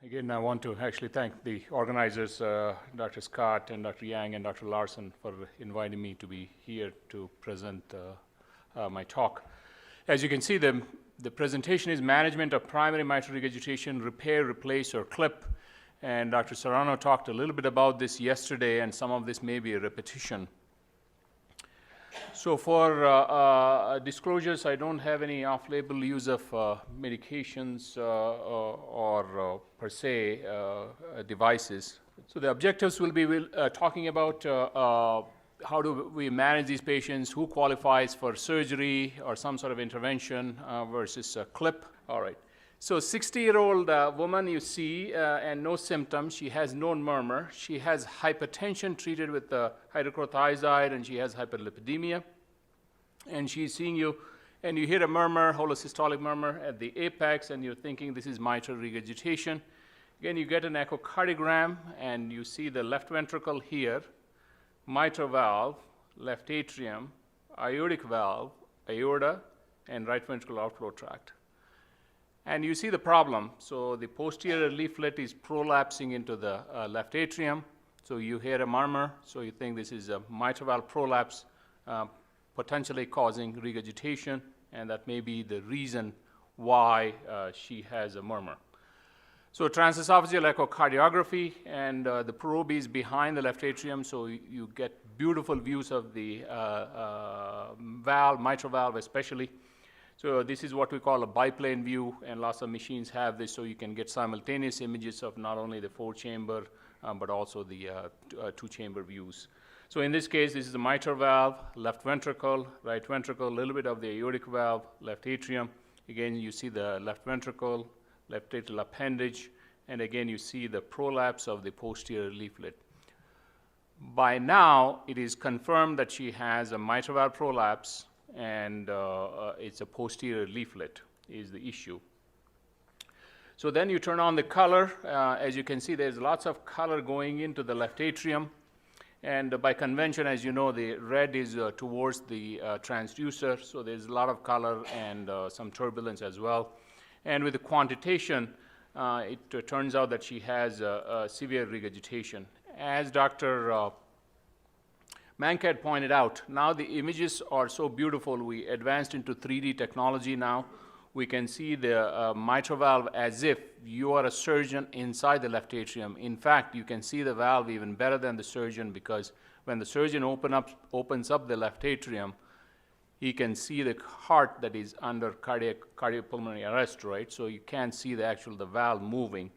Again, I want to actually thank the organizers, Dr. Scott and Dr. Yang and Dr. Larson, for inviting me to be here to present my talk. As you can see, the presentation is management of primary mitral regurgitation, repair, replace, or clip. And Dr. Serrano talked a little bit about this yesterday, and some of this may be a repetition. So for disclosures, I don't have any off-label use of medications or per se devices. So the objectives will be talking about how do we manage these patients, who qualifies for surgery or some sort of intervention versus a clip. All right. So 60-year-old woman you see and no symptoms. She has no murmur. She has hypertension treated with hydrochlorothiazide, and she has hyperlipidemia. And she's seeing you, and you hear a murmur, holosystolic murmur at the apex, and you're thinking this is mitral regurgitation. Again, you get an echocardiogram, and you see the left ventricle here, mitral valve, left atrium, aortic valve, aorta, and right ventricular outflow tract. And you see the problem. So the posterior leaflet is prolapsing into the left atrium. So you hear a murmur. So you think this is a mitral valve prolapse, potentially causing regurgitation, and that may be the reason why she has a murmur. So transesophageal echocardiography, and the probe is behind the left atrium, so you get beautiful views of the valve, mitral valve especially. So this is what we call a biplane view, and lots of machines have this, so you can get simultaneous images of not only the four-chamber, but also the two-chamber views. So in this case, this is the mitral valve, left ventricle, right ventricle, a little bit of the aortic valve, left atrium. Again, you see the left ventricle, left atrial appendage, and again, you see the prolapse of the posterior leaflet. By now, it is confirmed that she has a mitral valve prolapse, and it's a posterior leaflet is the issue. So then you turn on the color. As you can see, there's lots of color going into the left atrium. And by convention, as you know, the red is towards the transducer, so there's a lot of color and some turbulence as well. And with the quantitation, it turns out that she has severe regurgitation. As Dr. Mankad pointed out, now the images are so beautiful. We advanced into 3D technology now. We can see the mitral valve as if you are a surgeon inside the left atrium. In fact, you can see the valve even better than the surgeon, because when the surgeon opens up the left atrium, he can see the heart that is under cardiopulmonary arrest, right? So you can't see the valve moving.